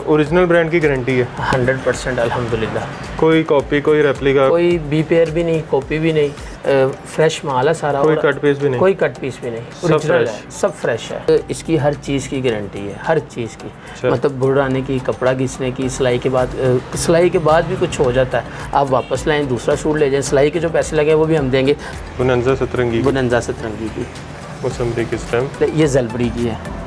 Original brand की guarantee है 100% अल्हम्दुलिल्लाह। कोई कॉपी कोई रेप्लिका कोई बी पेयर भी नहीं, कॉपी भी नहीं, फ्रेश माल है सारा। कोई कट पीस भी नहीं, कोई कट पीस भी नहीं, ओरिजिनल है, सब फ्रेश है। इसकी हर चीज़ की गारंटी है, हर चीज़ की। मतलब बुढ़ाने की, कपड़ा घिसने की, सिलाई के बाद भी कुछ हो जाता है, आप वापस लाएं, दूसरा सूट ले जाएं, सिलाई के जो पैसे लगे वो भी हम देंगे। बुनंजा सतरंगी की मौसम्बी की स्टैम्प, ये जलबरी की है।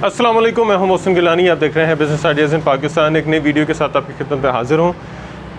अस्सलाम वालेकुम, मैं हूं मोहसिन गिलानी। आप देख रहे हैं बिज़नेस आइडियाज़ इन पाकिस्तान। एक नई वीडियो के साथ आपकी खिदमत में हाजिर हूं।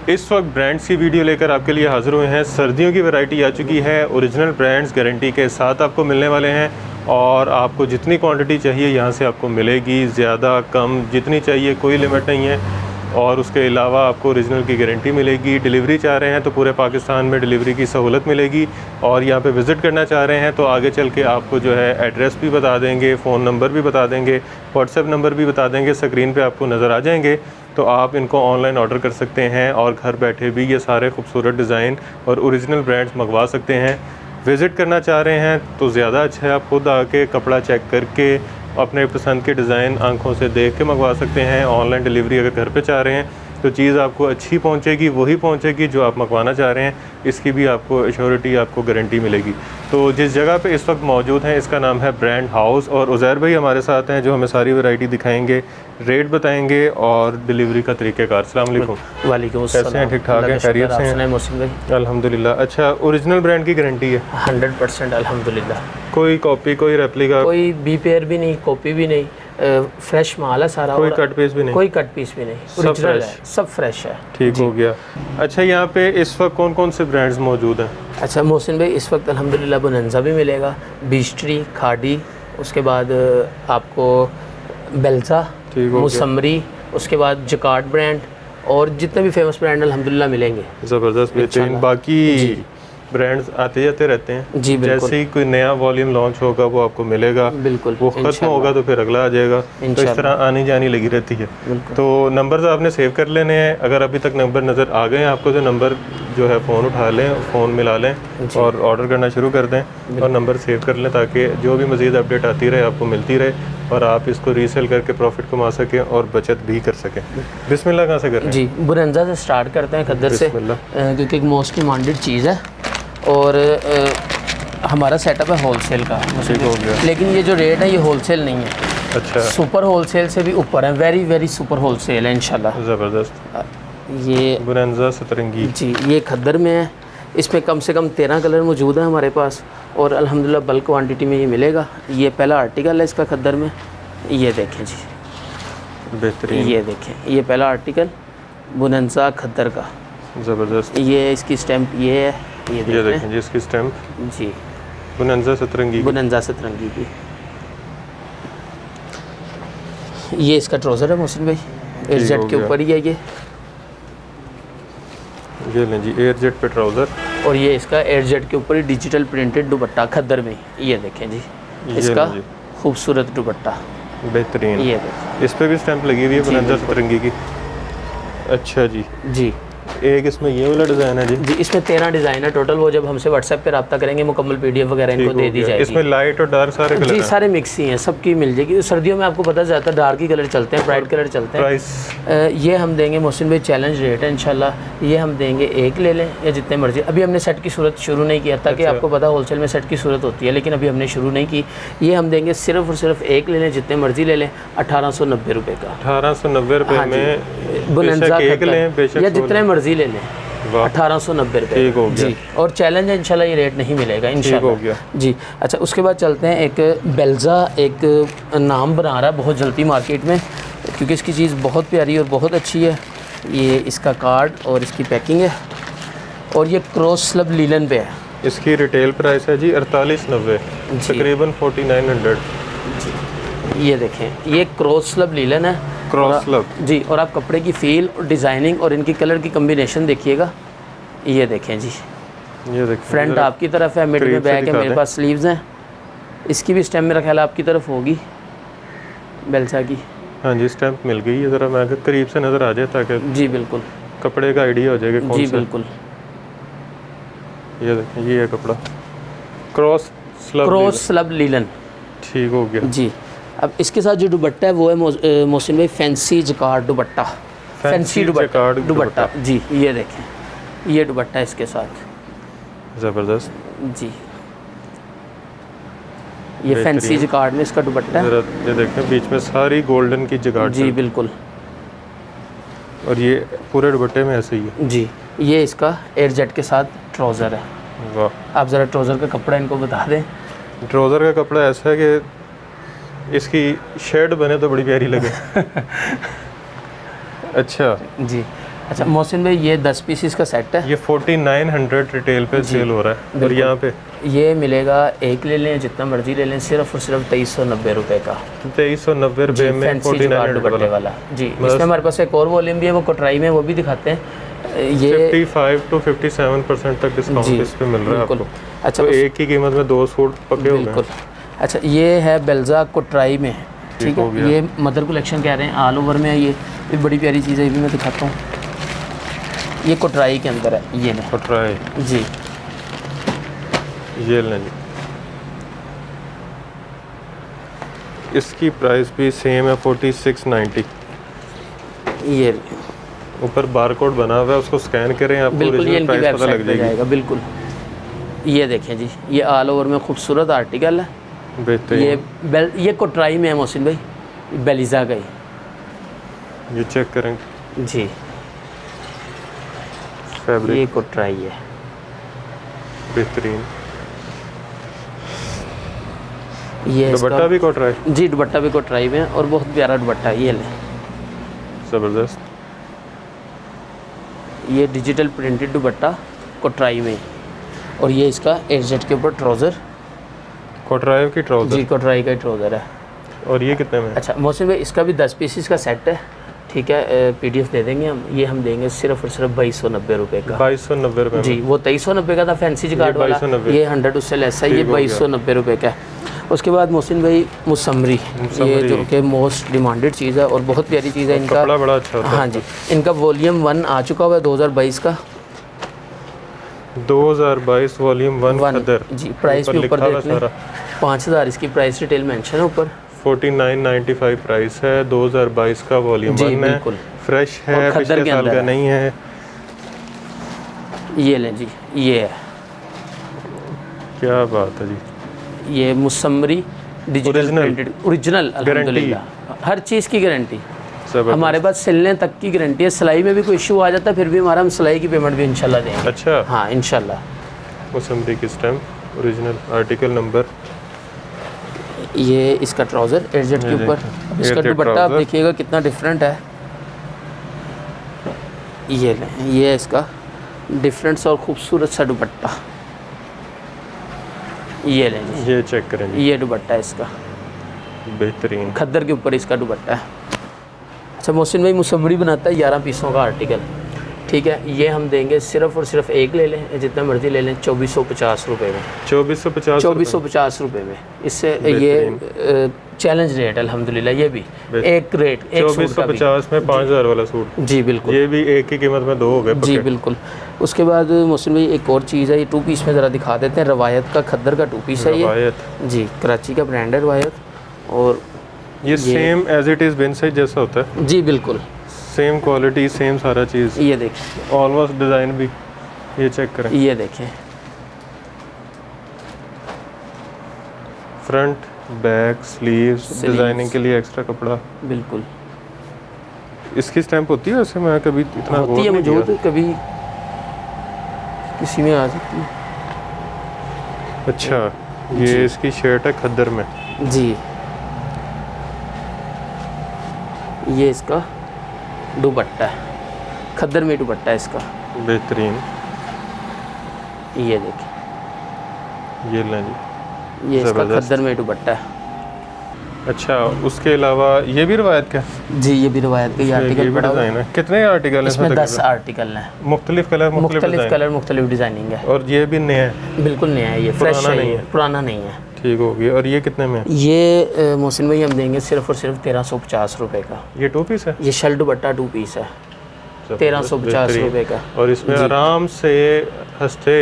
इस वक्त ब्रांड्स की वीडियो लेकर आपके लिए हाजिर हुए हैं। सर्दियों की वैरायटी आ चुकी है, ओरिजिनल ब्रांड्स गारंटी के साथ आपको मिलने वाले हैं और आपको जितनी क्वांटिटी चाहिए यहाँ से आपको मिलेगी, ज़्यादा कम जितनी चाहिए, कोई लिमिट नहीं है। और उसके अलावा आपको ओरिजिनल की गारंटी मिलेगी। डिलीवरी चाह रहे हैं तो पूरे पाकिस्तान में डिलीवरी की सहूलत मिलेगी। और यहाँ पे विज़िट करना चाह रहे हैं तो आगे चल के आपको जो है एड्रेस भी बता देंगे, फ़ोन नंबर भी बता देंगे, व्हाट्सएप नंबर भी बता देंगे, स्क्रीन पे आपको नज़र आ जाएंगे। तो आप इनको ऑनलाइन ऑर्डर कर सकते हैं और घर बैठे भी ये सारे खूबसूरत डिज़ाइन और ओरिजिनल ब्रांड्स मंगवा सकते हैं। विज़िट करना चाह रहे हैं तो ज़्यादा अच्छा है, आप खुद आके कपड़ा चेक करके अपने पसंद के डिज़ाइन आंखों से देख के मंगवा सकते हैं। ऑनलाइन डिलीवरी अगर घर पे चाह रहे हैं तो चीज़ आपको अच्छी पहुंचेगी, वही पहुंचेगी जो आप मंगवाना चाह रहे हैं। इसकी भी आपको एश्योरिटी, आपको गारंटी मिलेगी। तो जिस जगह पे इस वक्त मौजूद हैं इसका नाम है ब्रांड हाउस और उज़ैर भाई हमारे साथ हैं जो हमें सारी वैरायटी दिखाएंगे, रेट बताएंगे और डिलीवरी का तरीक़ाकार। अस्सलाम वालेकुम। वालेकुम अस्सलाम। कैसे हैं? ठीक ठाक हैं? खैरियत से हैं? मोहसिन भाई अल्हम्दुलिल्लाह। अच्छा, ओरिजिनल ब्रांड की गारंटी है 100% अल्हम्दुलिल्लाह। कोई कॉपी कोई रेप्लिका कोई बी पेयर भी नहीं, कॉपी भी नहीं, फ्रेश माल है सारा। कोई कट पीस भी नहीं, कोई कट पीस भी नहीं, ओरिजिनल है, सब फ्रेश है। ठीक हो गया। अच्छा, यहाँ पे इस वक्त कौन कौन से ब्रांड्स मौजूद हैं? अच्छा मोहसिन भाई, इस वक्त अल्हम्दुलिल्लाह बुनंजा भी मिलेगा, बीस्ट्री, खाड़ी, उसके बाद आपको बेल्सा, मौसम्बी, उसके बाद जकार्ड ब्रांड और जितने भी फेमस ब्रांड अल्हम्दुलिल्लाह मिलेंगे। ज़बरदस्त, बेहतरीन। बाकी ब्रांड्स आते जाते रहते हैं जी, जैसे ही कोई नया वॉल्यूम लॉन्च होगा वो आपको मिलेगा, बिल्कुल। वो ख़त्म होगा तो फिर अगला आ जाएगा, तो इस तरह आनी जानी लगी रहती है। तो नंबर्स आपने सेव कर लेने हैं। अगर अभी तक नंबर नज़र आ गए हैं आपको तो नंबर जो है फ़ोन उठा लें, फ़ोन मिला लें और ऑर्डर करना शुरू कर दें और नंबर सेव कर लें ताकि जो भी मज़ीद अपडेट आती रहे आपको मिलती रहे और आप इसको रीसेल करके प्रॉफिट कमा सकें और बचत भी कर सकें। बिस्मिल्लाह कहाँ से करें? जी, बुनंजा से स्टार्ट करते हैं, खद्दर से, क्योंकि एक मोस्ट डिमांडेड चीज़ है और हमारा सेटअप है होलसेल का। ठीक हो गया। लेकिन ये जो रेट है ये होलसेल नहीं है, अच्छा, सुपर होलसेल से भी ऊपर है, वेरी वेरी सुपर होलसेल है इंशाल्लाह। ज़बरदस्त। ये बुनंजा सतरंगी जी, ये खद्दर में है। इसमें कम से कम 13 कलर मौजूद है हमारे पास और अल्हम्दुलिल्लाह बल्क क्वांटिटी में ये मिलेगा। ये पहला आर्टिकल है इसका खद्दर में, ये देखें जी, बेहतरीन। ये देखें, ये पहला आर्टिकल बुनंजा खद्दर का, ज़बरदस्त। ये इसकी स्टैम्प ये है, ये देखें जी इसकी स्टैम्प जी, बुनंजा सतरंगी की। ये इसका ट्राउज़र है मोहसिन भाई, एयर जेट के ऊपर ही है ये लें जी, एयर जेट पे ट्राउज़र और ये इसका एयर जेट के ऊपर ही डिजिटल प्रिंटेड दुपट्टा खद्दर में। ये देखें जी, इसका खूबसूरत दुपट्टा, बेहतरीन। ये देखें, इस पे भी स्टैम्प लगी हुई है बुनंजा सतरंगी की। अच्छा जी जी, एक इसमें ये वाला डिज़ाइन है जी, इसमें 13 डिज़ाइन है टोटल। वो जब हमसे व्हाट्सएप पे रब्ता करेंगे मुकम्मल PDF वगैरह इनको दे दी जाएगी। इसमें लाइट और डार्क सारे कलर जी, सारे मिक्स ही हैं, सबकी मिल जाएगी। सर्दियों में आपको पता चलता है डार्क ही कलर चलते हैं, ब्राइट कलर चलते हैं। प्राइस ये हम देंगे मोहसिन भाई, चैलेंज रेट है इंशाल्लाह। ये हम देंगे एक ले लें या जितने मर्जी। अभी हमने सेट की सूरत शुरू नहीं किया ताकि आपको पता होलसेल में सेट की सूरत होती है, लेकिन अभी हमने शुरू नहीं की। ये हम देंगे सिर्फ और सिर्फ एक ले लें, जितने मर्जी ले लें, 1890 रुपये का। 1890 रुपये में बुनंजा एक लें या जितने मर्जी ले लें, 1890 रुपये जी। और चैलेंज है इंशाल्लाह, ये रेट नहीं मिलेगा इंशाल्लाह जी। अच्छा, उसके बाद चलते हैं, एक बेल्जा एक नाम बना रहा है बहुत जल्दी मार्केट में, क्योंकि इसकी चीज़ बहुत प्यारी और बहुत अच्छी है। ये इसका कार्ड और इसकी पैकिंग है और ये क्रॉस स्लब लीलन पे है। इसकी रिटेल प्राइस है जी 4890, तकरीबन 4900 जी। ये देखें, ये क्रॉस स्लब लीलन है, क्रॉस स्लब जी। और आप कपड़े की फील और डिज़ाइनिंग और इनकी कलर की कम्बिनेशन देखिएगा। ये देखें जी, ये देखें, फ्रंट आपकी तरफ है, मिड में बैक है, मेरे पास स्लीव्स हैं। इसकी भी स्टैम्प मेरा ख्याल आपकी तरफ होगी, बेल्सा की। हाँ जी, स्टैम्प मिल गई है। ज़रा मैं करीब से नज़र आ जाए ताकि जी बिल्कुल कपड़े का आइडिया हो जाएगा कौन जी सा। बिल्कुल। ये देखें, ये है कपड़ा, क्रॉस स्लब लीलन। ठीक हो गया जी। अब इसके साथ जो दुपट्टा है वो है मोहसिन भाई fancy jacquard dupatta, fancy dupatta जी। ये देखें, ये दुपट्टा इसके साथ ज़बरदस्त जी। ये फैंसी जकार्ड में इसका दुपट्टा है। ये देखें बीच में सारी गोल्डन की जकार्ड जी बिल्कुल। और ये पूरे दुपट्टे में ऐसे ही है जी। ये इसका एयर जेट के साथ ट्राउज़र है। वाह। आप ज़रा ट्राउज़र का कपड़ा इनको बता दें। ट्राउज़र का कपड़ा ऐसा है कि इसकी शेड बने तो बड़ी प्यारी लगे। अच्छा जी। अच्छा मोहसिन भाई ये 10 पीसीस का सेट है। ये 4900 रिटेल पे सेल हो रहा है। और यहाँ पे ये मिलेगा, एक ले लें जितना मर्जी ले लें, सिर्फ और सिर्फ 2390 रुपये का। 2390 रुपये में 4900 वाला जी। इसमें हमारे पास एक और वॉल्यूम भी है, वो कटराई में, वो भी दिखाते हैं। ये 55 to 57% तक डिस्काउंट इस पे मिल रहा है आपको। अच्छा, तो एक ही कीमत में 2 सूट पके हो गए। अच्छा ये है बेल्जा कोटराई में, ठीक है। ये मदर कलेक्शन कह रहे हैं, ऑल ओवर में है। ये भी बड़ी प्यारी चीज़ है, ये भी मैं दिखाता हूँ। ये कोटराई के अंदर है, ये लें कोटराई जी। ये लें जी। इसकी प्राइस भी सेम है 4690। ये ऊपर बारकोड बना हुआ है, उसको स्कैन करें, आपको बिल्कुल ये इनकी प्राइस पता लग जाएगा। बिल्कुल। ये देखें जी, ये ऑल ओवर में खूबसूरत आर्टिकल है। बेहतरीन। ये कोटराई में है मोहसिन भाई, बेलिजा का ही। ये चेक करें जी। फैब्रिक ये कोटराई है, बेहतरीन। ये दुपट्टा भी कोटराई जी, दुपट्टा भी कोटराई में और बहुत प्यारा दुपट्टा है। ये ले ज़बरदस्त। ये डिजिटल प्रिंटेड दुपट्टा कोटराई में, और ये इसका एयरजेट के ऊपर ट्राउज़र, कोटराई की ट्राउज़र जी, कोटराई का ट्राउज़र है। और ये कितने में? अच्छा मोहसिन भाई इसका भी 10 पीसीस का सेट है, ठीक है। PDF दे देंगे हम। ये हम देंगे सिर्फ और सिर्फ 2290 रुपये का। 2290 रुपये जी। वो 2390 का था फैंसी जकार्ड वाला, ये 100 उससे लेस है। ये 2290 रुपये का है। उसके बाद मोहसिन भाई मुसम्मरी, ये जो कि मोस्ट डिमांडेड चीज़ है और बहुत प्यारी चीज़ है। इनका कपड़ा बड़ा अच्छा होता है। हाँ जी। इनका वॉल्यूम 1 आ चुका हुआ है 2022 का। 2022 वॉल्यूम 1 खदर जी। प्राइस भी ऊपर देख लें, 5000 इसकी प्राइस रिटेल मेंशन है ऊपर। 4995 प्राइस है। 2022 का वॉल्यूम 1 है, फ्रेश है, पिछले साल का नहीं है। ये लें जी, ये है, क्या बात है जी। ये मुसम्मरी डिजिटल प्रिंटेड ओरिजिनल, अल्हम्दुलिल्लाह हर चीज़ की गारंटी हमारे पास। सिलने तक की गारंटी है। सिलाई में भी कोई इशू आ जाता है फिर भी हम सिलाई की पेमेंट भी इंशाल्लाह देंगे। अच्छा हाँ इंशाल्लाह। मुसम्मरी की स्टैम्प, ओरिजिनल, आर्टिकल नंबर। ये इसका ट्राउज़र एयरजेट के ऊपर। इसका दुपट्टा आप देखिएगा कितना डिफरेंट है। ये लें, ये इसका डिफरेंट और खूबसूरत सा दुपट्टा। ये लें जी, ये चेक करें जी। ये दुपट्टा है इसका, बेहतरीन खद्दर के ऊपर इसका दुपट्टा है। अच्छा मोहसिन भाई मुसम्मरी बनाता है 11 पीसों का आर्टिकल, ठीक है। ये हम देंगे सिर्फ और सिर्फ एक ले लें, जितना मर्जी ले लें, 2450 रुपये में। 2450 रुपये में। इससे ये चैलेंज रेट अल्हम्दुलिल्लाह। ये भी एक रेट 2450 में 5000 वाला सूट। जी बिल्कुल। ये भी एक ही कीमत में 2 हो गए। जी बिल्कुल। उसके बाद मोहसिन भाई एक और चीज़ है, ये 2 पीस में ज़रा दिखा देते हैं। रवायत का खद्दर का 2 पीस है ये जी, कराची का ब्रांड है रवायत। और ये same as it is bin size जैसा होता है जी, बिल्कुल सेम क्वालिटी, सेम सारा चीज़। ये देखें, ऑलमोस्ट डिज़ाइन भी। ये चेक करें, ये देखें, फ्रंट बैक स्लीव्स, डिज़ाइनिंग के लिए एक्स्ट्रा कपड़ा। बिल्कुल। इसकी स्टैम्प होती है वैसे? मैं कभी इतना होती है मौजूद, कभी किसी में आ सकती है। अच्छा, ये इसकी शर्ट है खद्दर में जी। ये इसका दुपट्टा है, खद्दर में दुपट्टा है इसका, बेहतरीन। ये देखिए, ये लें जी, ये इसका खद्दर में दुपट्टा है। अच्छा, उसके अलावा ये भी रवायत का? जी, ये भी रवायत का आर्टिकल पड़ा हुआ है। कितने आर्टिकल हैं इसमें? 10 आर्टिकल हैं। मुख्तलिफ कलर, मुख्तलिफ डिज़ाइनिंग है। और ये भी नया है? बिल्कुल नया है, ये फ्रेश है, पुराना नहीं है। ठीक हो गया। और ये कितने में? ये मोहसिन भाई हम देंगे सिर्फ और सिर्फ 1350 रुपये का। ये 2 पीस है? ये शल दुपट्टा 2 पीस है, 1350 रुपये का। और इसमें आराम से हंसते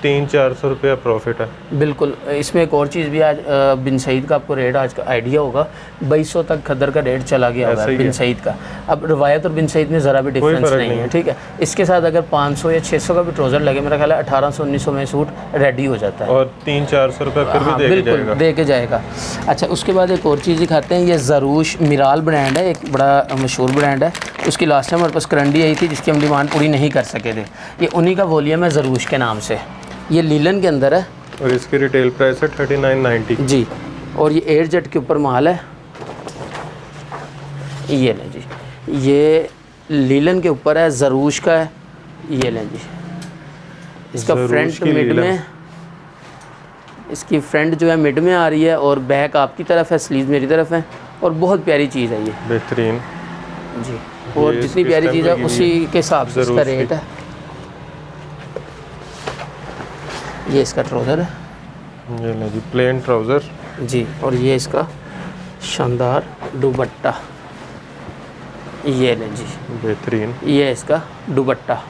300-400 रुपया प्रॉफिट है। बिल्कुल। इसमें एक और चीज़ भी आज बिन सईद का आपको रेट आज का आइडिया होगा, 2200 तक खद्दर का रेट चला गया हुआ है बिन सईद का। अब रवायत और बिन सईद में ज़रा भी डिफरेंस नहीं है, ठीक है। इसके साथ अगर 500 या 600 का भी ट्राउज़र लगे, मेरा ख्याल है 1800-1900 में सूट रेडी हो जाता है और 300-400 रुपये फिर भी बिल्कुल दे के जाएगा। अच्छा, उसके बाद एक और चीज़ दिखाते हैं। ये ज़रूश मिराल ब्रांड है, एक बड़ा मशहूर ब्रांड है। उसकी लास्ट टाइम हमारे पास करंडी आई थी जिसकी हम डिमांड पूरी नहीं कर सके थे। ये उन्हीं का वॉल्यूम है ज़रूश के नाम से। ये लीलन के अंदर है और इसकी रिटेल प्राइस है 3990 जी। और ये एयर जेट के ऊपर माल है, ये लें जी। ये लीलन के ऊपर है, ज़रूश का है, ये लें जी। इसका फ्रंट मिड में, इसकी फ्रंट जो है मिड में आ रही है और बैक आपकी तरफ है, स्लीव मेरी तरफ है। और बहुत प्यारी चीज़ है ये, बेहतरीन जी। और जितनी प्यारी चीज़ है उसी के हिसाब से इसका रेट है। ये इसका ट्राउज़र है, ये ले जी, प्लेन ट्राउज़र जी। और ये इसका शानदार दुपट्टा, ये लें जी, बेहतरीन। ये इसका दुपट्टा।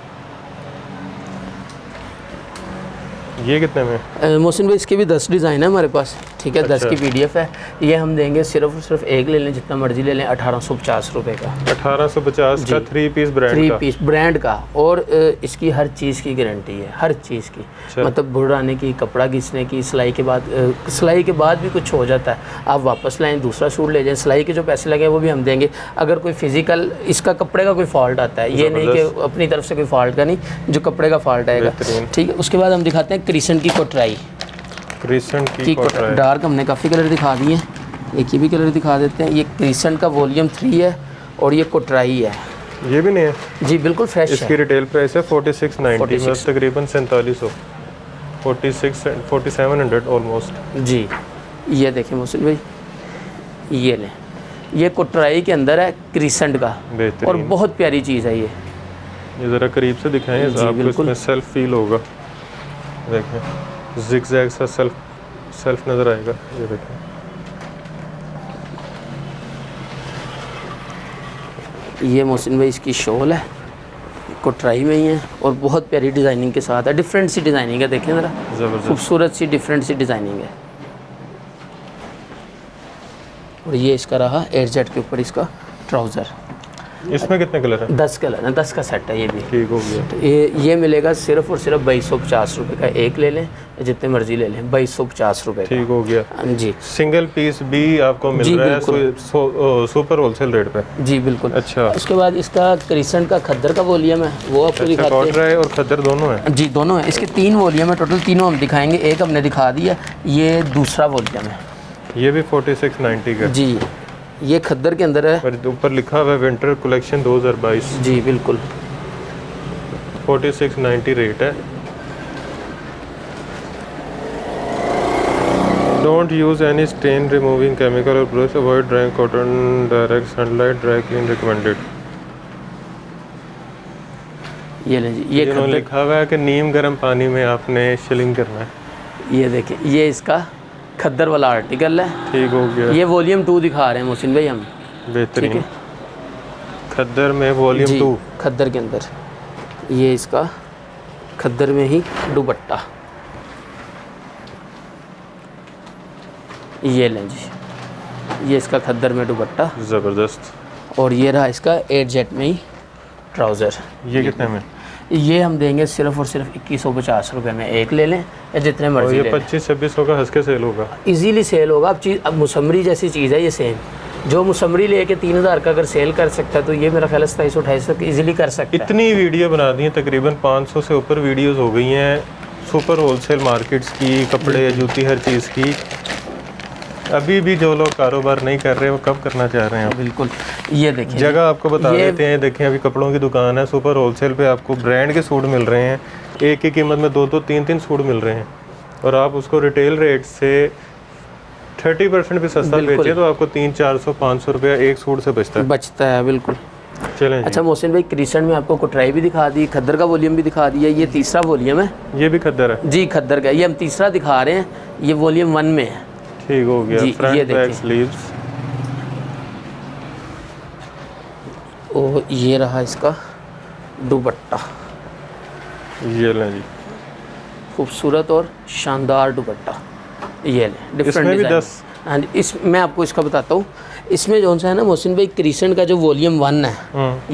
ये कितने में? मोहसिन भाई इसके भी 10 डिज़ाइन है हमारे पास, ठीक है। 10 की PDF है। ये हम देंगे सिर्फ और सिर्फ एक ले लें, जितना मर्जी ले लें, 1850 रुपये का। 1850 का 3 पीस ब्रांड का, 3 पीस ब्रांड का। और इसकी हर चीज़ की गारंटी है, हर चीज़ की। मतलब बुढ़ाने की, कपड़ा घिसने की, सिलाई के बाद भी कुछ हो जाता है, आप वापस लाएँ, दूसरा सूट ले जाएँ, सिलाई के जो पैसे लगे वो भी हम देंगे। अगर कोई फिजिकल इसका कपड़े का कोई फॉल्ट आता है, ये नहीं कि अपनी तरफ से कोई फॉल्ट का नहीं, जो कपड़े का फॉल्ट आएगा, ठीक है। उसके बाद हम दिखाते हैं क्रिसेंट की कोटराई। क्रिसेंट की कोटराई डार्क हमने काफ़ी कलर दिखा दिए हैं, एक ये भी कलर दिखा देते हैं। ये क्रिसेंट का वॉल्यूम 3 है और ये कोटराई है, ये भी नहीं है जी, बिल्कुल फ्रेश है। इसकी रिटेल प्राइस है 4690, तकरीबन 4700, 4700 ऑलमोस्ट जी। ये देखें मोहसिन भाई, ये लें, ये कोटराई के अंदर है क्रिसेंट का, और बहुत प्यारी चीज़ है ये ज़रा करीब से दिखाएं, आपको इसमें सेल्फ फील होगा। देखें जिगजैग सा सेल्फ नज़र आएगा, ये देखें। ये मोहसिन भाई इसकी शॉल है, कोटराई में ही है और बहुत प्यारी डिज़ाइनिंग के साथ है, डिफरेंट सी डिज़ाइनिंग है। देखें ज़रा, खूबसूरत सी डिफरेंट सी डिज़ाइनिंग है। और ये इसका रहा एयर जेट के ऊपर इसका ट्राउज़र। इसमें कितने कलर हैं? 10 कलर हैं, 10 का सेट है ये भी, ठीक हो गया। तो ये मिलेगा सिर्फ और सिर्फ 2250 रुपये का। एक ले लें, जितने मर्जी ले लें, 2250 रुपये, ठीक हो गया जी। सिंगल पीस भी आपको मिल रहा है सुपर होलसेल रेट पे, जी बिल्कुल। अच्छा, उसके बाद इसका क्रिसेंट का खद्दर का वॉल्यूम है, वो आपको दिखाते हैं। कॉटराई और खद्दर दोनों है जी, दोनों है। इसके 3 वॉल्यूम है टोटल, तीनों हम दिखाएंगे। एक हमने दिखा दिया, ये दूसरा वॉल्यूम है, ये भी 4690 का जी। ये खद्दर के अंदर है, पर ऊपर लिखा हुआ है विंटर कलेक्शन 2022, जी बिल्कुल। 4690 रेट है। Don't use any stain removing chemical और brush, avoid drying cotton, direct sunlight, dry clean recommended. ये ले जी, ये खद्दर लिखा हुआ है कि नीम गर्म पानी में आपने शिलिंग करना है। ये देखिए, ये इसका खद्दर वाला आर्टिकल है, ठीक हो गया। ये वॉल्यूम 2 दिखा रहे हैं मोहसिन भाई हम, बेहतरीन। खद्दर में वॉल्यूम 2, खद्दर के अंदर ये इसका खद्दर में ही दुपट्टा, ये लें जी, ये इसका खद्दर में दुपट्टा, ज़बरदस्त। और ये रहा इसका एयर जेट में ही ट्राउज़र। ये कितने में? ये हम देंगे सिर्फ और सिर्फ 2150 रुपये में। एक ले लें या जितने मर्जी, ये 25-26 होगा, हंस के सेल होगा, इजीली सेल होगा। अब मुसम्मरी जैसी चीज़ है ये, सेम जो मुसम्मरी लेके 3000 का अगर सेल कर सकता है, तो ये मेरा ख्याल है 2700-2800 तक इजीली कर सकता है। इतनी वीडियो बना दी हैं, तकरीबन 500 से ऊपर वीडियोस हो गई हैं सुपर होलसेल मार्केट्स की, कपड़े, जूती, हर चीज़ की। अभी भी जो लोग कारोबार नहीं कर रहे वो कब करना चाह रहे हैं? बिल्कुल। ये देखिए, जगह आपको बता देते हैं। देखें, अभी कपड़ों की दुकान है, सुपर होलसेल पे आपको ब्रांड के सूट मिल रहे हैं, एक की कीमत में 2-2, 3-3 सूट मिल रहे हैं, और आप उसको रिटेल रेट से 30% भी सस्ता बेचिए तो आपको 300-400-500 रुपया एक सूट से बचता है। बिल्कुल। चलें। अच्छा मोहसिन भाई, क्रिसेंट में आपको कोटराई भी दिखा दी, खद्दर का वॉल्यूम भी दिखा दिया। ये तीसरा वॉल्यूम है, ये भी खद्दर है जी, खद्दर का। ये हम तीसरा दिखा रहे हैं, ये वॉल्यूम 1 में है, ठीक हो गया। फ्रंट बैक स्लीव्स, और ये रहा इसका दुपट्टा, ये लें जी, खूबसूरत और शानदार दुपट्टा। ये डिफरेंट इसमें भी डिज़ाइन। 10। हाँ जी, इस मैं आपको इसका बताता हूँ। इसमें जो सा है ना मोहसिन भाई, क्रीसेंट का जो वॉल्यूम 1 है,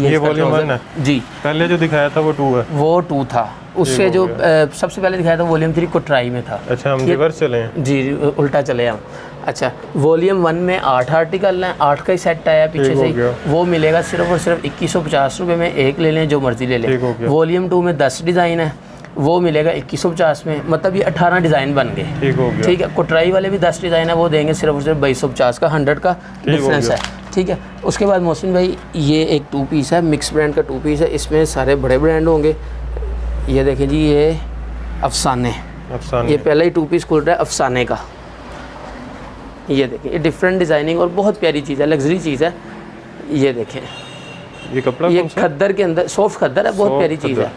ये वॉल्यूम 1 है जी। पहले जो दिखाया था वो 2 है। वो 2 था। उससे जो सबसे पहले दिखाया था वॉल्यूम 3 कोटराई में था। अच्छा, हम रिवर्स चले हैं जी, उल्टा चले हम। अच्छा, वॉल्यूम 1 में 8 आर्टिकल हैं, 8 का ही सेट आया पीछे से ही। वो मिलेगा सिर्फ और सिर्फ 2150 रुपये में, एक ले लें जो मर्जी ले लें। वॉल्यूम 2 में 10 डिज़ाइन है, वो मिलेगा 2150 में, मतलब ये 18 डिज़ाइन बन गए। ठीक हो गया। ठीक है, कोटराई वाले भी 10 डिज़ाइन है, वो देंगे सिर्फ और सिर्फ 2250 का, 100 का डिफरेंस है। ठीक है, उसके बाद मोहसिन भाई ये एक 2 पीस है, मिक्स ब्रांड का 2 पीस है। इसमें सारे बड़े ब्रांड होंगे। ये देखें जी, ये अफसाने, ये पहला ही 2 पीस खुल रहा है अफसाने का। ये देखें, ये डिफरेंट डिज़ाइनिंग और बहुत प्यारी चीज़ है, लग्जरी चीज़ है। ये देखें, ये कपड़ा, ये खद्दर के अंदर, सॉफ्ट खद्दर है, बहुत प्यारी चीज़ है।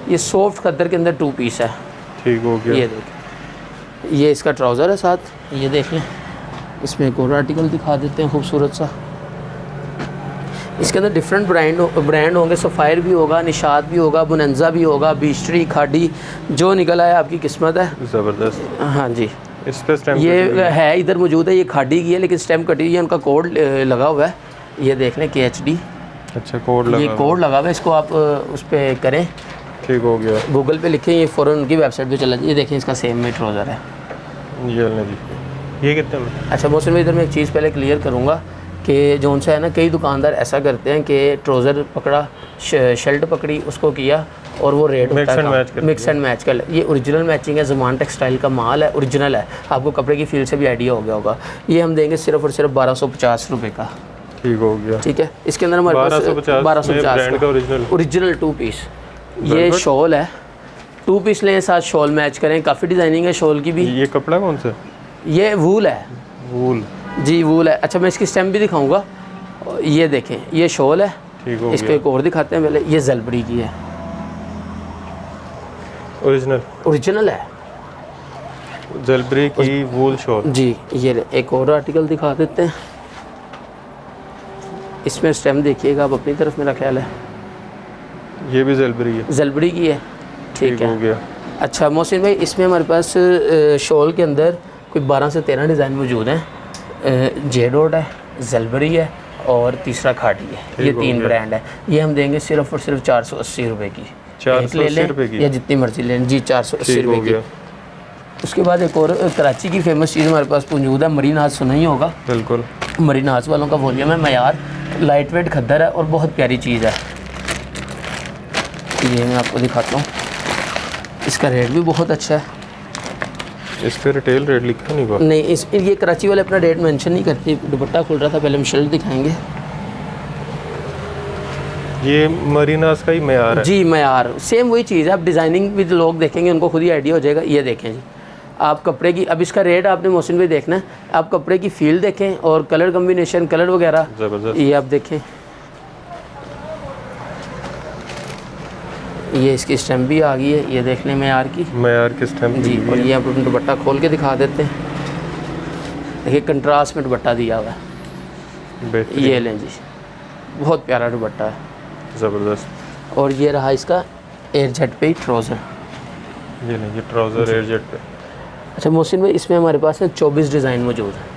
ये सॉफ्ट खद्दर के अंदर 2 पीस है। ठीक हो गया। ये देखें, ये इसका ट्राउज़र है साथ, ये देख लें। इसमें एक और आर्टिकल दिखा देते हैं खूबसूरत सा। इसके अंदर डिफरेंट ब्रांड होंगे, सफ़ायर भी होगा, निशात भी होगा, बुनंजा भी होगा, बीस्ट्री, खाडी, जो निकल आया आपकी किस्मत है। ज़बरदस्त। हाँ जी, इस पे स्टैम्प ये है, इधर मौजूद है, ये खाडी की है लेकिन स्टैम्प कटी हुई है, उनका कोड लगा हुआ है। ये देख लें, KHD। अच्छा, कोड लगा, ये कोड लगा हुआ है, इसको आप उस पर करें, ठीक हो गया। गूगल पे लिखें, ये फ़ौरन उनकी वेबसाइट पे चला। ये देखें, इसका सेम में ट्राउज़र है। ये ले जी, ये कितने में? अच्छा मोहसिन भाई, इधर मैं एक चीज़ पहले क्लियर करूँगा कि जो सा है ना, कई दुकानदार ऐसा करते हैं कि ट्राउज़र पकड़ा, शर्ट पकड़ी, उसको किया और वो रेट मिक्स एंड मैच कर। ये ओरिजिनल मैचिंग है, ज़मान टेक्सटाइल का माल है, ओरिजिनल है। आपको कपड़े की फील से भी आइडिया हो गया होगा। ये हम देंगे सिर्फ और सिर्फ 1250 रुपये का। ठीक हो गया। ठीक है, इसके अंदर हमारे पास 1250 का ओरिजिनल 2 पीस। ये शॉल है, 2 पीस लें, साथ शॉल मैच करें, काफ़ी डिज़ाइनिंग है शॉल की भी। ये कपड़ा कौन सा? ये वूल है। वूल जी, वूल है। अच्छा, मैं इसकी स्टैम्प भी दिखाऊंगा। ये देखें, ये शॉल है। ठीक हो इसको एक और दिखाते हैं पहले। ये जलबरी की है, ओरिजिनल है, जलबरी की वूल शॉल जी। ये एक और आर्टिकल दिखा देते हैं। इसमें स्टैम्प देखिएगा आप अपनी तरफ, मेरा ख्याल है ये भी जलबरी की है। ठीक है, हो गया। अच्छा मोहसिन भाई, इसमें हमारे पास शॉल के अंदर कोई 12 से 13 डिज़ाइन मौजूद हैं। जेडोड है, जलबरी है और तीसरा खाटी है। ये 3 ब्रांड है। ये हम देंगे सिर्फ और सिर्फ 480 रुपये की। 480 रुपये की या जितनी मर्जी लें जी, 480 रुपये की। उसके बाद एक और कराची की फेमस चीज़ हमारे पास मौजूद है, मरीनाज। सुना ही होगा, बिल्कुल। मरीनाज वालों का वॉल्यूम है, मयार, लाइट वेट खद्दर है और बहुत प्यारी चीज़ है। ये मैं आपको दिखाता हूँ, इसका रेट भी बहुत अच्छा है। इस पे रिटेल रेट लिखा नहीं हुआ? नहीं, ये कराची वाले अपना रेट मेंशन नहीं करते। दुपट्टा खुल रहा था, पहले हम शर्ट दिखाएंगे। ये मरीनास का ही मयार है जी, मयार सेम वही चीज़ है। आप डिज़ाइनिंग भी लोग देखेंगे, उनको खुद ही आइडिया हो जाएगा। ये देखें जी, आप कपड़े की, अब इसका रेट आपने मोहसिन भाई देखना है, आप कपड़े की फील देखें और कलर कम्बिनेशन, कलर वगैरह ज़बरदस्त। ये आप देखें। ये इसकी स्टैम्प भी आ गई है, ये देख लें, मयार की स्टैम्प जी। और ये आप अपना दुपट्टा खोल के दिखा देते हैं। देखिए, कंट्रास्ट में दुपट्टा दिया हुआ है। ये लें जी, बहुत प्यारा दुपट्टा है, ज़बरदस्त। और ये रहा इसका एयरजेट पे ट्राउज़र। ये नहीं, ये ट्राउज़र एयरजेट पे। अच्छा मोहसिन भाई, इसमें हमारे पास है 24 डिज़ाइन मौजूद है।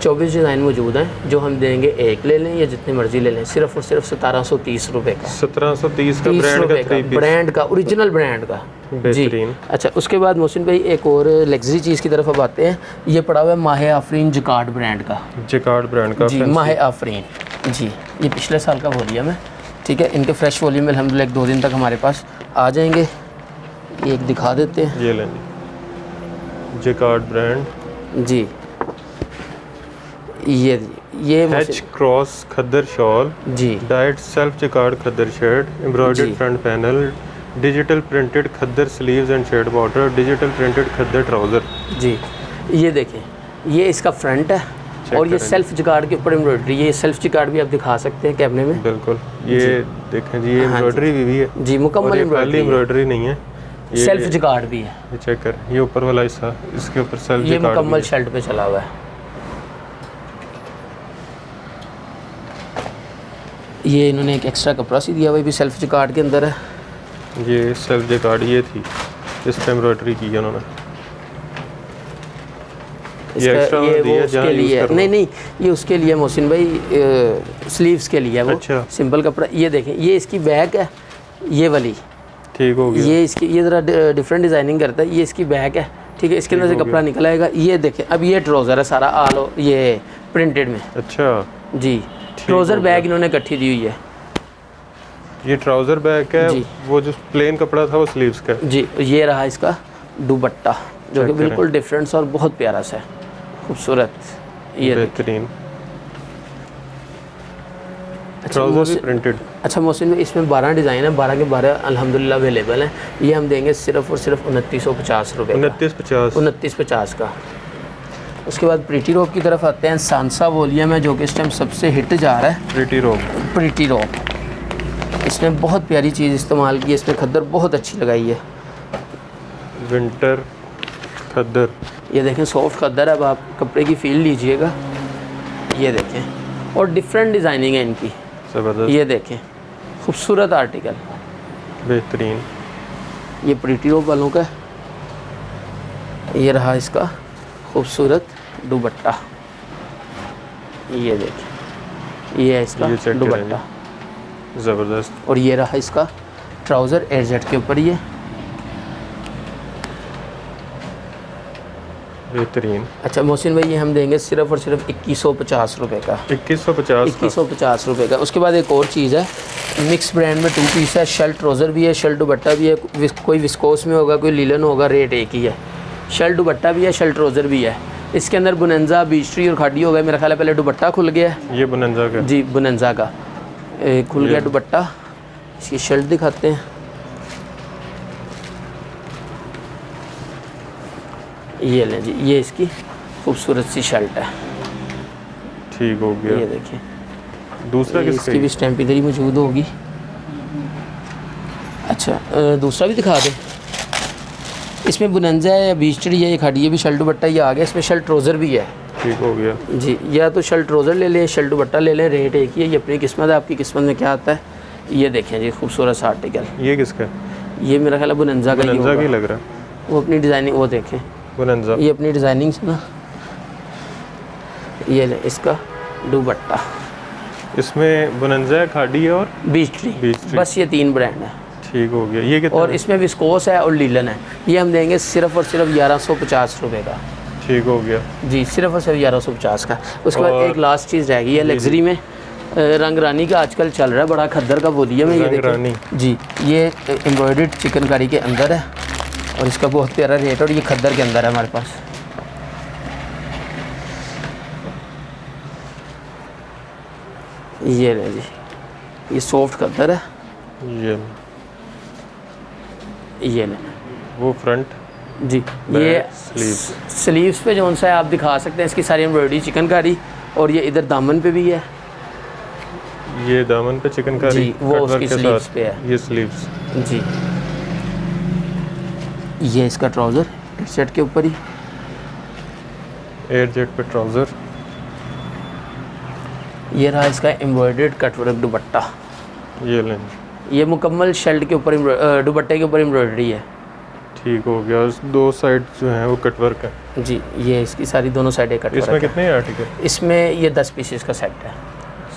24 डिज़ाइन मौजूद हैं, जो हम देंगे, एक ले लें या जितने मर्जी ले लें, सिर्फ और सिर्फ 1730 रुपये का। 1730 का ब्रांड का ओरिजिनल ब्रांड का जी। अच्छा, उसके बाद मोहसिन भाई एक और लग्जरी चीज़ की तरफ अब आते हैं। ये पड़ा हुआ है माहे आफरीन जिकार्ड ब्रांड का जी। माहे आफरीन जी, ये पिछले साल का वॉल्यूम है। ठीक है, इनके फ्रेश वॉल्यूम अल्हम्दुलिल्लाह 1-2 दिन तक हमारे पास आ जाएंगे। ये एक दिखा देते हैं, ये लें जिकार्ड ब्रांड जी। ये एच क्रॉस खद्दर शॉल जी, dyed self jacquard khaddar shirt, embroidered front panel, digital printed khaddar sleeves and shirt border, digital printed khaddar trouser जी। ये देखें, ये इसका फ्रंट है और ये सेल्फ जिकार्ड के ऊपर एम्ब्रॉयडरी। ये सेल्फ जिकार्ड भी आप दिखा सकते हैं कैमरे में, बिल्कुल। ये देखें जी, ये एम्ब्रॉयडरी भी है जी, मुकम्मल एम्ब्रॉयडरी नहीं है, सेल्फ जिकार्ड भी है। ये चेक कर, ये ऊपर वाला हिस्सा, इसके ऊपर सेल्फ जिकार्ड, ये मुकम्मल शर्ट पे चला हुआ है। ये इन्होंने एक एक्स्ट्रा कपड़ा सी दिया हुआ, भी सेल्फ जिकार्ड के अंदर है। ये सेल्फ जिकार्ड ये थी इस पे एम्ब्रॉयडरी की है उन्होंने। ये वो उसके लिए नहीं, ये उसके लिए मोहसिन भाई स्लीव्स के लिए है वो। अच्छा। सिंपल कपड़ा। ये देखें, ये इसकी बैक है, ये वाली, ठीक हो गया। ये इसकी, ये ज़रा डिफरेंट डिज़ाइनिंग करता है। ये इसकी बैक है, ठीक है, इसके अंदर से कपड़ा निकल आएगा। ये देखें, अब ये ट्राउज़र है सारा आल ये प्रिंटेड में। अच्छा जी, ट्राउज़र बैग इन्होंने इकट्ठी दी हुई है। ये ट्राउज़र बैग है, वो जो प्लेन कपड़ा था वो स्लीव्स का। जी, ये रहा इसका दुपट्टा, जो कि बिल्कुल डिफरेंट सा और बहुत प्यारा सा है, खूबसूरत। ये बेहतरीन ट्राउज़र भी प्रिंटेड। अच्छा मोहसिन भाई, इसमें 12 डिज़ाइन है, 12 के 12 अल्हम्दुलिल्लाह अवेलेबल हैं। ये हम देंगे सिर्फ और सिर्फ 2950 रुपये। 2950 का। उसके बाद प्रीटी रोप की तरफ आते हैं। सांसा वॉल्यूम है जो कि इस टाइम सबसे हिट जा रहा है। प्रीटी रोप इसने बहुत प्यारी चीज़ इस्तेमाल की है, इसमें खद्दर बहुत अच्छी लगाई है। विंटर खद्दर, ये देखें सॉफ्ट खद्दर। अब आप कपड़े की फील लीजिएगा, ये देखें, और डिफरेंट डिज़ाइनिंग है इनकी, ज़बरदस्त। ये देखें, खूबसूरत आर्टिकल, बेहतरीन। ये प्रीटी रोप वालों का। ये रहा इसका खूबसूरत दुपट्टा, ये देखें, ये है इसका दुपट्टा, ज़बरदस्त। और ये रहा इसका ट्राउज़र एयरजेट के ऊपर। ये बेहतरीन। अच्छा मोहसिन भाई, ये हम देंगे सिर्फ और सिर्फ 2150 रुपये का। 2150 रुपये का। उसके बाद एक और चीज़ है, मिक्स ब्रांड में 2 पीस है, शर्ट ट्राउज़र भी है, शर्ट दुपट्टा भी है। कोई विस्कोस में होगा, कोई लीलन होगा, रेट एक ही है। शर्ट दुपट्टा भी है, शर्ट ट्राउज़र भी है। इसके अंदर बुनंजा, बीच ट्री और खाड़ी हो गए। मेरा ख्याल है पहले दुपट्टा खुल गया है, ये बुनंजा का। जी, बुनंजा का खुल गया दुपट्टा। इसकी शर्ट दिखाते हैं। ये लें जी, ये इसकी खूबसूरत सी शर्ट है, ठीक हो गया। ये देखिए, दूसरा इसकी भी स्टैम्प इधर ही मौजूद होगी। अच्छा, दूसरा भी दिखा दें। इसमें बुनंजा है या बीच ट्री है, ये खाड़ी, ये भी शर्ट दुपट्टा ये आ गया। इसमें शर्ट ट्राउज़र भी है, ठीक हो गया जी। या तो शर्ट ट्राउज़र ले लें, शर्ट दुपट्टा ले लें, रेट एक ही है। ये अपनी किस्मत है, आपकी किस्मत में क्या आता है। ये देखें जी, खूबसूरत सा आर्टिकल। ये किसका? ये मेरा ख्याल है बुनंजा का ही लग रहा है। वो अपनी डिज़ाइनिंग, वो देखें बुनंजा, ये अपनी डिज़ाइनिंग से ना। ये ले इसका दुपट्टा, इसमें बुनंजा, खाड़ी और बीच ट्री, बस ये 3 ब्रांड है, ठीक हो गया। ये कितना? और इसमें विस्कोस है और लीलन है। ये हम देंगे सिर्फ और सिर्फ 1150 रुपये का, ठीक हो गया जी, सिर्फ और सिर्फ 1150 का। उसके बाद एक लास्ट चीज़ रहेगी, ये लग्जरी में रंग रानी का आजकल चल रहा है, बड़ा खद्दर का वॉल्यूम है। ये देखिए जी, ये एम्ब्रॉयडर्ड चिकनकारी के अंदर है और इसका बहुत प्यारा रेट है, और ये खद्दर के अंदर है हमारे पास। ये ले जी, ये सॉफ्ट खद्दर है। ये ले वो फ्रंट जी, ये स्लीव्स पे जो सा है आप दिखा सकते हैं। इसकी सारी एम्ब्रॉयडरी चिकनकारी, और ये इधर दामन पे भी है। ये दामन पे चिकनकारी जी, वो उसकी स्लीव्स पे है। ये स्लीव्स जी, ये इसका ट्राउज़र शर्ट के ऊपर ही, एयर जेट पे ट्राउज़र। ये रहा इसका एम्ब्रॉयडर्ड कटवर्क दुपट्टा। ये लें, ये मुकम्मल शर्ट के ऊपर दुपट्टे के ऊपर एम्ब्रॉयडरी है, ठीक हो गया। और 2 साइड जो है वो कटवर्क है जी। ये इसकी सारी दोनों साइडें कटवर्क। इसमें कितने आर्टिकल? इसमें ये 10 पीसेस का सेट है,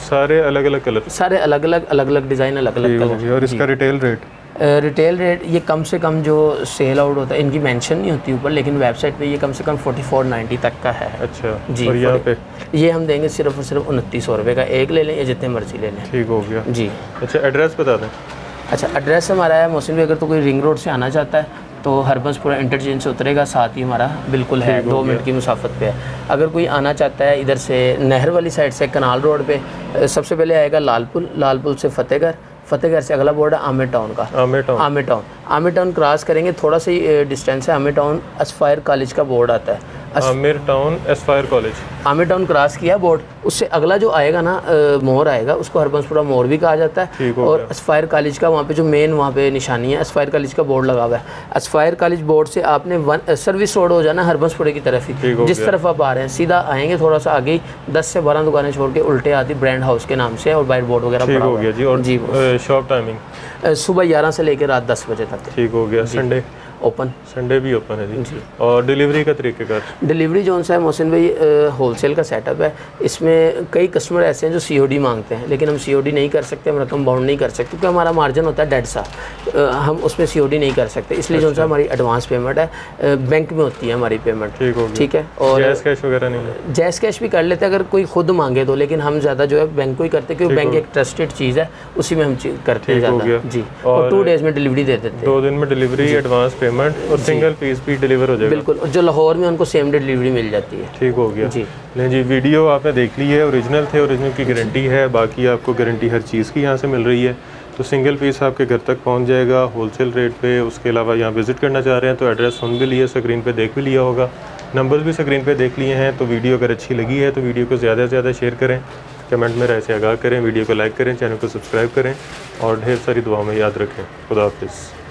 सारे अलग अलग कलर, सारे अलग अलग डिज़ाइन, अलग अलग कलर। और इसका रिटेल रेट? रिटेल रेट ये कम से कम जो सेल आउट होता है, इनकी मेंशन नहीं होती ऊपर, लेकिन वेबसाइट पे ये कम से कम 4490 तक का है। अच्छा जी, और यहाँ पे ये हम देंगे सिर्फ और सिर्फ 2900 रुपये का। एक ले लें या जितने मर्जी ले लें, ठीक हो गया जी। अच्छा, एड्रेस बता दें। अच्छा, एड्रेस हमारा है मोहसिन भाई, अगर तो कोई रिंग रोड से आना चाहता है तो हरबंसपुरा इंटरचेंज से उतरेगा, साथ ही हमारा बिल्कुल है, 2 मिनट की मुसाफत पे है। अगर कोई आना चाहता है इधर से नहर वाली साइड से, कनाल रोड पे, सबसे पहले आएगा लालपुल, लालपुल से फतेहगढ़ से अगला बोर्ड है आमिर टाउन का। आमिर टाउन क्रॉस करेंगे, थोड़ा सा डिस्टेंस है, आमिर टाउन एस्पायर कॉलेज का बोर्ड आता है। Aamir town Aspire college, Aamir town cross किया बोर्ड, उससे अगला जो आएगा ना मोर आएगा, उसको हरबंसपुरा मोर भी कहा जाता है। और एस्पायर कॉलेज का वहाँ पे जो मेन वहाँ पे निशानी है, एस्पायर कॉलेज का बोर्ड लगा हुआ है। एस्पायर कॉलेज बोर्ड से आपने सर्विस रोड हो जाना हरबंसपुरे की तरफ ही, जिस तरफ आप आ रहे हैं सीधा आएंगे, थोड़ा सा आगे 10 से 12 दुकानें छोड़ के उल्टे आती ब्रांड हाउस के नाम से, और बाइट बोर्ड वगैरह पड़ा हुआ है जी। और शॉप टाइमिंग सुबह 11 से लेकर रात 10 बजे तक। ठीक हो गया। ओपन। संडे भी ओपन है जी। और डिलीवरी का तरीक़ेकार? डिलीवरी जो सा है मोहसिन भाई, होलसेल का सेटअप है। इसमें कई कस्टमर ऐसे हैं जो COD मांगते हैं, लेकिन हम COD नहीं कर सकते, हम रकम बाउंड नहीं कर सकते क्योंकि हमारा मार्जिन होता है डेढ़ सा, हम उसमें COD नहीं कर सकते। इसलिए जो सा हमारी एडवांस पेमेंट है, बैंक में होती है हमारी पेमेंट। ठीक है। और जैज़ कैश वगैरह नहीं है? जैज़ कैश भी कर लेते हैं अगर कोई खुद मांगे तो, लेकिन हम ज़्यादा जो है बैंक को ही करते हैं क्योंकि बैंक एक ट्रस्टेड चीज़ है, उसी में हम करते हैं ज़्यादा जी। और 2 डेज़ में डिलीवरी दे देते हैं। 2 दिन में डिलीवरी, एडवांस पेमेंट और सिंगल पीस भी डिलीवर हो जाएगा? बिल्कुल। और जो लाहौर में उनको सेम डे डिलीवरी मिल जाती है। ठीक हो गया जी। नहीं जी, वीडियो आपने देख ली है, ओरिजिनल थे, ओरिजिनल की गारंटी है, बाकी आपको गारंटी हर चीज़ की यहाँ से मिल रही है। तो सिंगल पीस आपके घर तक पहुँच जाएगा होलसेल रेट पे। उसके अलावा यहाँ विज़िट करना चाह रहे हैं तो एड्रेस सुन भी लिया, स्क्रीन पे देख भी लिया होगा, नंबर्स भी स्क्रीन पे देख लिए हैं। तो वीडियो अगर अच्छी लगी है तो वीडियो को ज़्यादा से ज़्यादा शेयर करें, कमेंट में राय से आगाह करें, वीडियो को लाइक करें, चैनल को सब्सक्राइब करें और ढेर सारी दुआओं में याद रखें। खुदा हाफिज़।